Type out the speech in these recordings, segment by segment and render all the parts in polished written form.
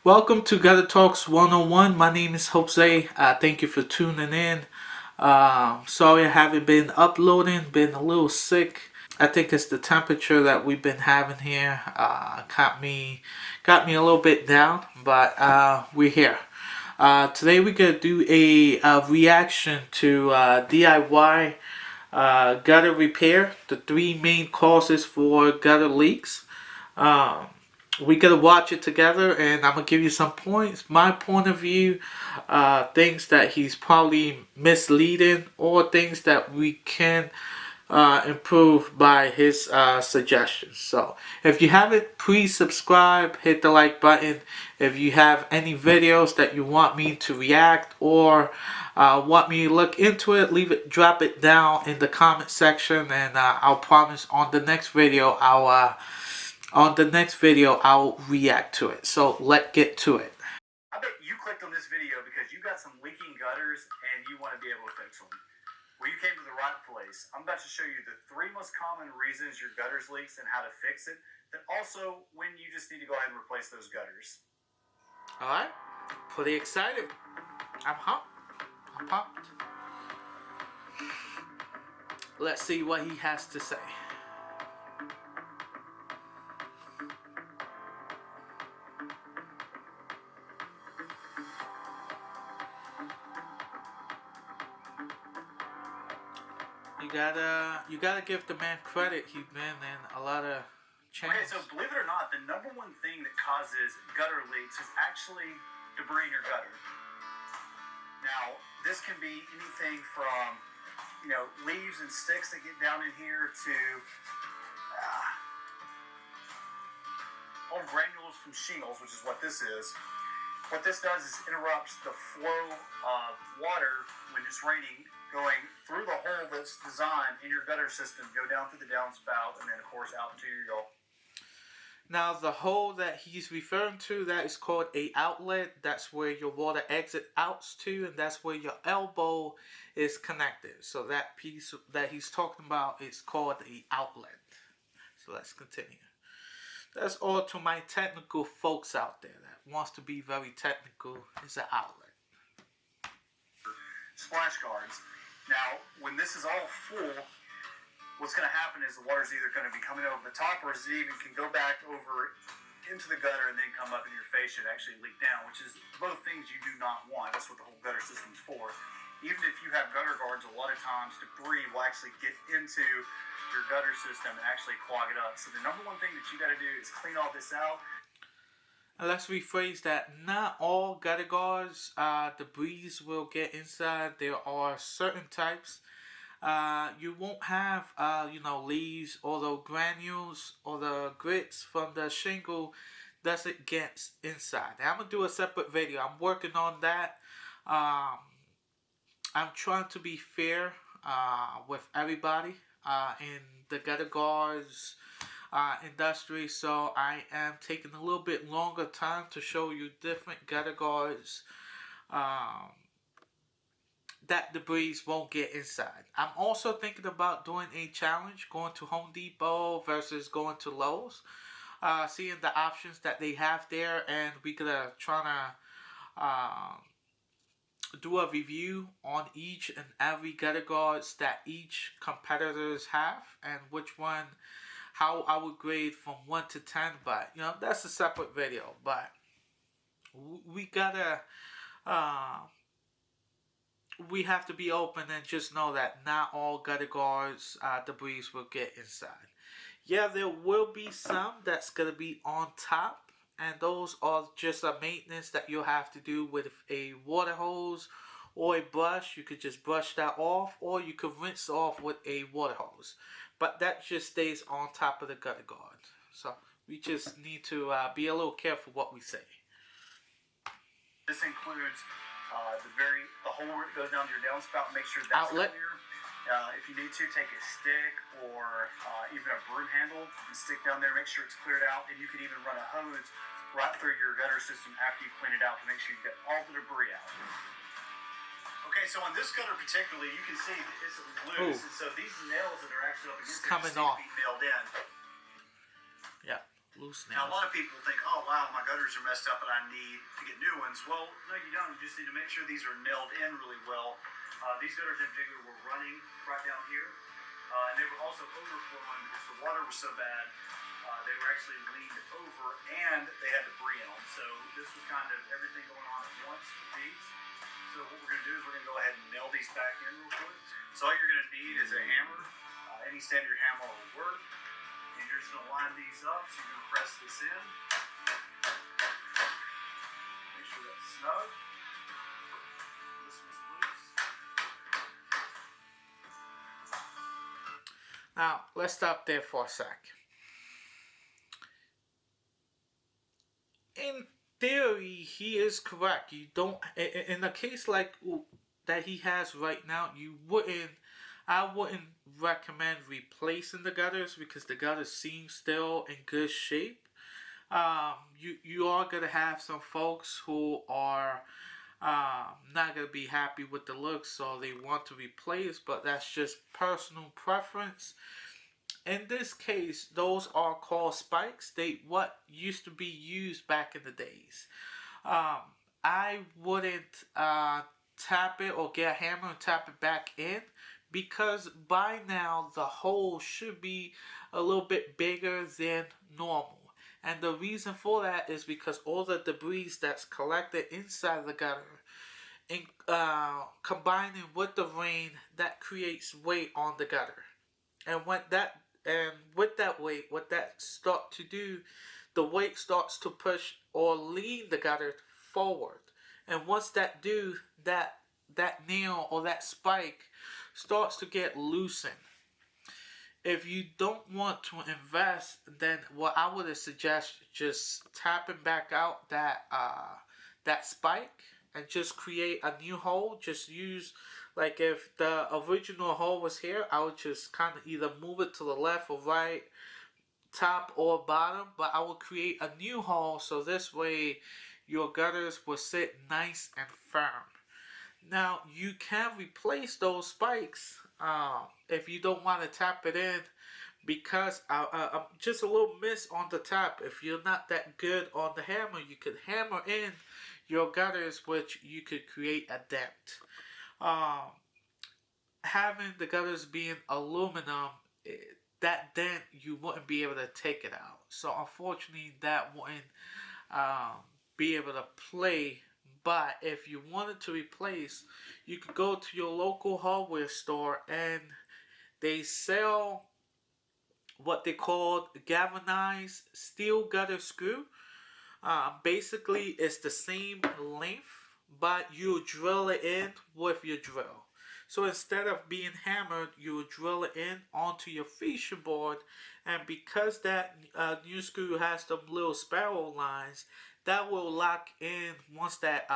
Welcome to Gutter Talks 101. My name is Jose. Thank you for tuning in. Sorry I haven't been uploading, been a little sick. I think it's the temperature that we've been having here. Got me a little bit down, but we're here. Today we're gonna do a reaction to DIY gutter repair. The three main causes for gutter leaks. Um, we gotta watch it together, and I'm gonna give you some points, my point of view, things that he's probably misleading, or things that we can improve by his suggestions. So, if you haven't, please subscribe, hit the like button. If you have any videos that you want me to react or want me to look into it, drop it down in the comment section, and I'll promise on the next video I'll react to it. So let's get to it. I bet you clicked on this video because you got some leaking gutters and you want to be able to fix them. Well, you came to the right place. I'm about to show you the 3 most common reasons your gutters leaks and how to fix it. Then also when you just need to go ahead and replace those gutters. Alright, pretty excited. I'm pumped. Let's see what he has to say. You gotta give the man credit. He's been in a lot of changes. Okay, so believe it or not, the number one thing that causes gutter leaks is actually debris in your gutter. Now, this can be anything from, leaves and sticks that get down in here to old granules from shingles, which is what this is. What this does is interrupts the flow of water when it's raining, going through the hole that's designed in your gutter system, go down through the downspout, and then, of course, out into your yard. Now, the hole that he's referring to, that is called a outlet. That's where your water exit out to, and that's where your elbow is connected. So that piece that he's talking about is called a outlet. So let's continue. That's all to my technical folks out there that wants to be very technical. Is an outlet. Splash guards. Now, when this is all full, what's going to happen is the water's either going to be coming over the top, or it even can go back over into the gutter and then come up in your face and actually leak down, which is both things you do not want. That's what the whole gutter system's for. Even if you have gutter guards, a lot of times debris will actually get into your gutter system and actually clog it up. So the number one thing that you got to do is clean all this out. Let's rephrase that. Not all gutter guards, debris will get inside. There are certain types. You won't have, leaves or the granules or the grits from the shingle doesn't get inside. Now, I'm going to do a separate video. I'm working on that. I'm trying to be fair with everybody in the gutter guards industry, so I am taking a little bit longer time to show you different gutter guards that debris won't get inside. I'm also thinking about doing a challenge, going to Home Depot versus going to Lowe's, seeing the options that they have there, and we're gonna try to do a review on each and every gutter guards that each competitors have, and which one, how I would grade from 1 to 10, but that's a separate video. But we gotta we have to be open and just know that not all gutter guards debris will get inside. Yeah, there will be some that's gonna be on top, and those are just a maintenance that you'll have to do with a water hose or a brush. You could just brush that off, or you could rinse off with a water hose. But that just stays on top of the gutter guard. So we just need to be a little careful what we say. This includes the hole where it goes down to your downspout. Make sure that's outlet. Clear. If you need to, take a stick or even a broom handle and stick down there. Make sure it's cleared out, and you can even run a hose right through your gutter system after you clean it out to make sure you get all the debris out. Okay, so on this gutter particularly, you can see it's loose, and so these nails that are actually up against it coming off, nailed in. Yeah. loose Now, a nails. lot of people think, oh, wow, my gutters are messed up and I need to get new ones. Well, no, you don't. You just need to make sure these are nailed in really well. These gutters in particular were running right down here. And they were also overflowing because the water was so bad. They were actually leaned over and they had debris in them. So this was kind of everything going on at once with these. So what we're going to do is we're going to go ahead and nail these back in real quick. So all you're going to need is a hammer. Any standard hammer will work. And you're just going to line these up. So you're going to press this in. Make sure that's snug. This one's loose. Now, let's stop there for a sec. In theory, he is correct. You don't, in a case like that he has right now, I wouldn't recommend replacing the gutters because the gutters seem still in good shape. You are gonna have some folks who are not gonna be happy with the looks, so they want to replace, but that's just personal preference. In this case, those are called spikes. They what used to be used back in the days. I wouldn't tap it or get a hammer and tap it back in because by now the hole should be a little bit bigger than normal. And the reason for that is because all the debris that's collected inside the gutter and combining with the rain that creates weight on the gutter. And with that weight, what that start to do, the weight starts to push or lean the gutter forward. And once that do, that nail or that spike starts to get loosened. If you don't want to invest, then what I would suggest just tapping back out that spike and just create a new hole. Just use, like, if the original hole was here, I would just kind of either move it to the left or right, top or bottom, but I would create a new hole so this way your gutters will sit nice and firm. Now you can replace those spikes if you don't want to tap it in, because just a little miss on the tap. If you're not that good on the hammer, you could hammer in your gutters, which you could create a dent. Having the gutters being aluminum, that dent you wouldn't be able to take it out. So unfortunately, that wouldn't be able to play. But if you wanted to replace, you could go to your local hardware store and they sell what they call galvanized steel gutter screw. Basically, it's the same length, but you drill it in with your drill. So instead of being hammered, you drill it in onto your fascia board, and because that new screw has them little spiral lines, that will lock in once that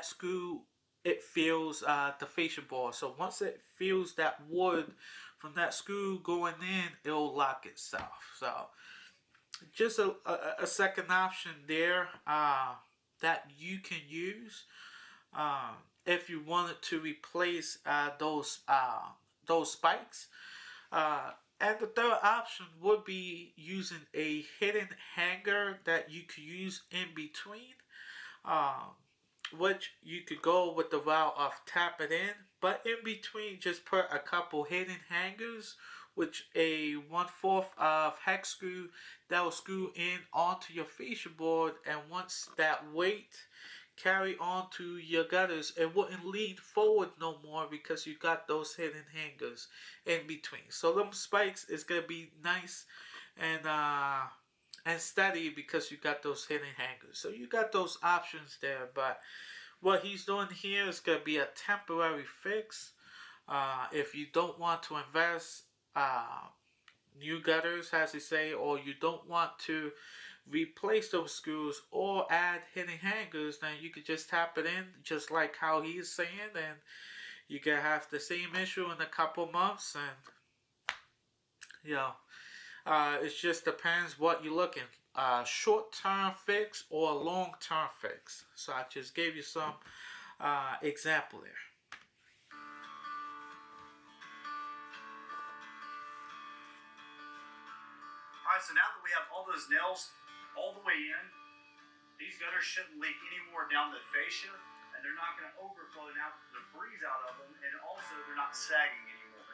screw it feels the fascia board. So once it feels that wood from that screw going in, it'll lock itself. So just a second option there that you can use if you wanted to replace those spikes. And the third option would be using a hidden hanger that you could use in between, which you could go with the route of tap it in, but in between just put a couple hidden hangers, which a 1/4 of hex screw that will screw in onto your fascia board, and once that weight carry on to your gutters, it wouldn't lean forward no more because you got those hidden hangers in between. So them spikes is gonna be nice and steady because you got those hidden hangers. So you got those options there, but what he's doing here is gonna be a temporary fix. If you don't want to invest new gutters, as they say, or you don't want to replace those screws or add hidden hangers, then you could just tap it in, just like how he's saying, and you can have the same issue in a couple months. And you know, it just depends what you're looking. Short-term fix or long-term fix. So I just gave you some example there. Alright, Alright, so now that we have all those nails all the way in, these gutters shouldn't leak any more down the fascia, and they're not going to overflow now the breeze out of them, and also they're not sagging anymore.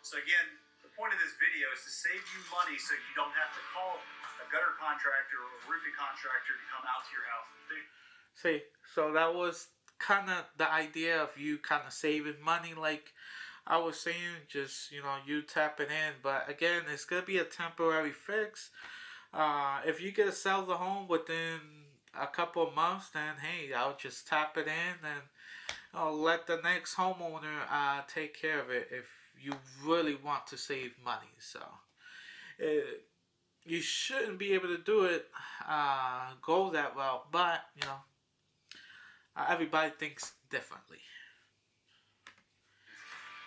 So again, the point of this video is to save you money so you don't have to call a gutter contractor or a roofing contractor to come out to your house and fix. See, so that was kind of the idea of you kind of saving money, like I was saying, just, you tap it in. But again, it's going to be a temporary fix. If you get to sell the home within a couple of months, then hey, I'll just tap it in and I'll let the next homeowner take care of it if you really want to save money. So you shouldn't be able to do it, go that route, but everybody thinks differently.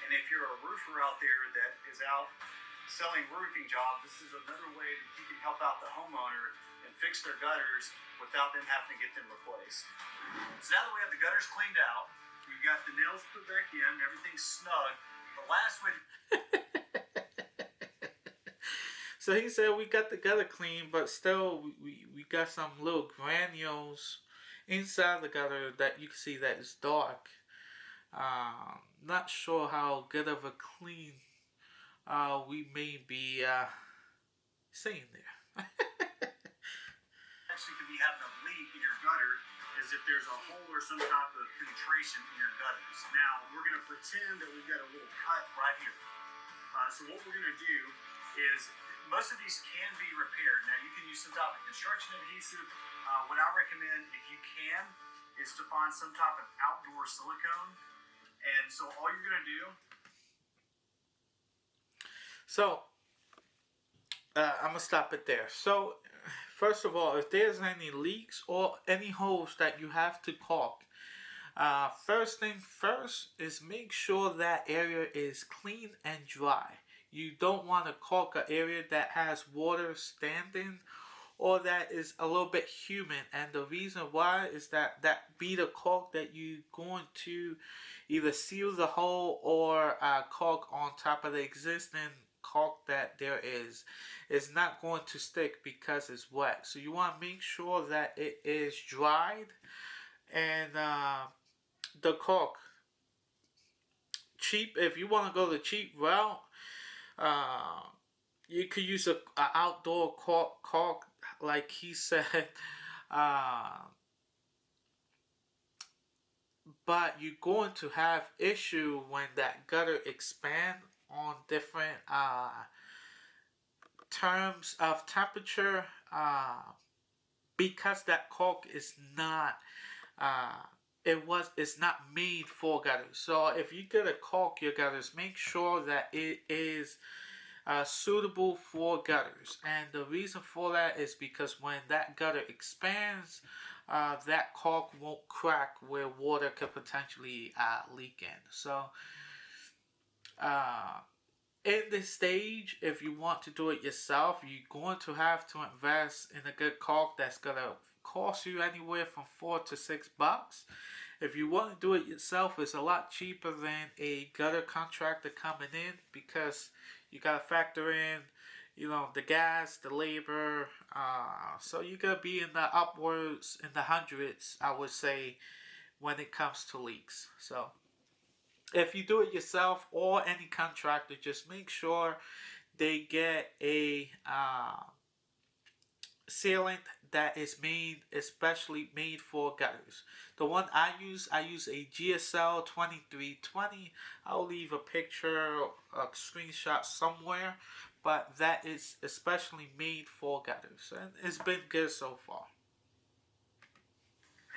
And if you're a roofer out there that is out selling roofing jobs, this is another way that you can help out the homeowner and fix their gutters without them having to get them replaced. So now that we have the gutters cleaned out, we've got the nails put back in, everything's snug. The last way. So he said we got the gutter clean, but still we got some little granules inside the gutter that you can see that is dark. Not sure how good of a clean we may be seeing there. Actually could be having a leak in your gutter is if there's a hole or some type of penetration in your gutters. Now, we're going to pretend that we've got a little cut right here. So what we're going to do is, most of these can be repaired. Now, you can use some type of construction adhesive. What I recommend, if you can, is to find some type of outdoor silicone. And so all you're going to do... So, I'm going to stop it there. So, first of all, if there's any leaks or any holes that you have to caulk, first thing first is make sure that area is clean and dry. You don't want to caulk an area that has water standing or that is a little bit humid. And the reason why is that beater caulk that you're going to either seal the hole or caulk on top of the existing caulk that there is not going to stick because it's wet. So you want to make sure that it is dried. And the caulk, cheap, if you want to go the cheap route, you could use a outdoor caulk like he said, but you're going to have issue when that gutter expand on different terms of temperature, because that caulk is not it's not made for gutters. So if you get a caulk your gutters, make sure that it is suitable for gutters. And the reason for that is because when that gutter expands, that caulk won't crack where water could potentially leak in. So in this stage, if you want to do it yourself, you're going to have to invest in a good caulk that's going to cost you anywhere from $4 to $6. If you want to do it yourself, it's a lot cheaper than a gutter contractor coming in, because you got to factor in, the gas, the labor. So you're going to be in the upwards, in the hundreds, I would say, when it comes to leaks. So if you do it yourself or any contractor, just make sure they get a sealant that is especially made for gutters. The one I use a GSL 2320. I'll leave a picture, a screenshot somewhere, but that is especially made for gutters, and it's been good so far.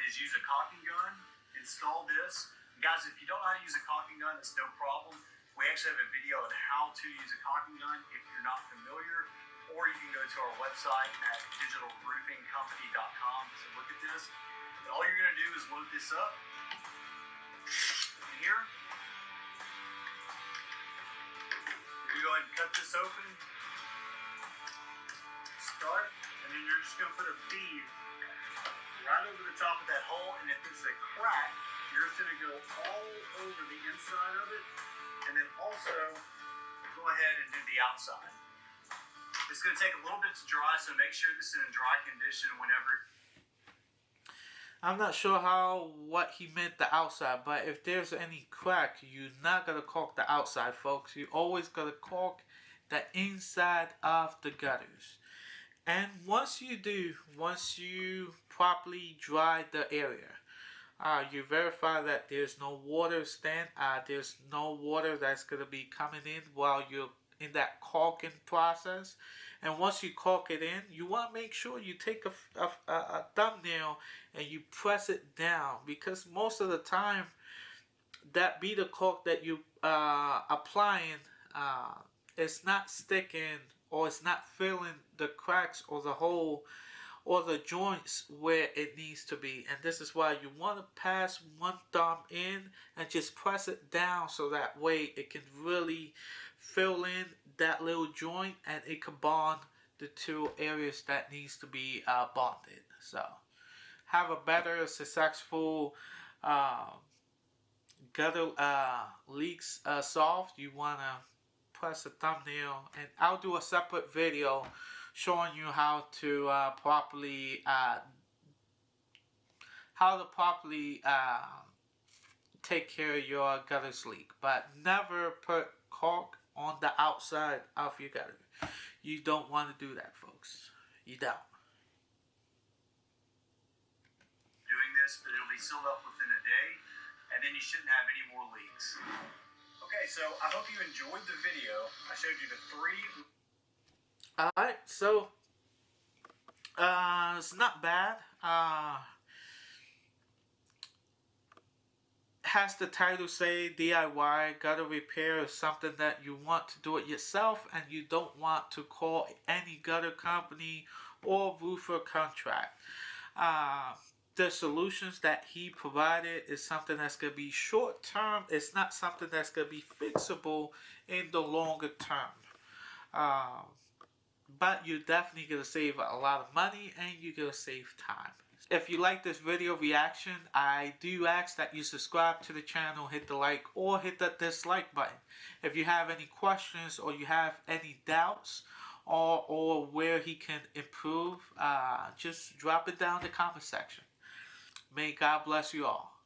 Is use a caulking gun, install this. Guys, if you don't know how to use a caulking gun, it's no problem. We actually have a video on how to use a caulking gun if you're not familiar, or you can go to our website at digitalroofingcompany.com to look at this. And all you're going to do is load this up in here. You're going to go ahead and cut this open, start, and then you're just going to put a bead right over the top of that hole, and if it's a crack, you're just going to go all over the inside of it, and then also go ahead and do the outside. It's going to take a little bit to dry, so make sure this is in dry condition whenever. I'm not sure what he meant the outside, but if there's any crack, you're not gonna caulk the outside, folks. You always gotta caulk the inside of the gutters. And once you properly dry the area, you verify that there's no water there's no water that's gonna be coming in while you're in that caulking process. And once you caulk it in, you want to make sure you take a thumbnail and you press it down, because most of the time that beater caulk that you applying, it's not sticking, or it's not filling the cracks or the hole or the joints where it needs to be. And this is why you want to pass one thumb in and just press it down, so that way it can really fill in that little joint and it can bond the two areas that needs to be bonded. So have a better successful gutter leaks solved. You want to press a thumbnail, and I'll do a separate video showing you how to properly take care of your gutters leak. But never put caulk on the outside of your gutter. You don't want to do that, folks. You don't. Doing this, but it'll be sealed up within a day, and then you shouldn't have any more leaks. Okay, so I hope you enjoyed the video. I showed you the 3. Alright, so it's not bad. Has the title say DIY gutter repair is something that you want to do it yourself, and you don't want to call any gutter company or roofer contract. The solutions that he provided is something that's going to be short term. It's not something that's going to be fixable in the longer term. But you're definitely going to save a lot of money, and you're going to save time. If you like this video reaction, I do ask that you subscribe to the channel, hit the like or hit the dislike button. If you have any questions or you have any doubts or where he can improve, just drop it down in the comment section. May God bless you all.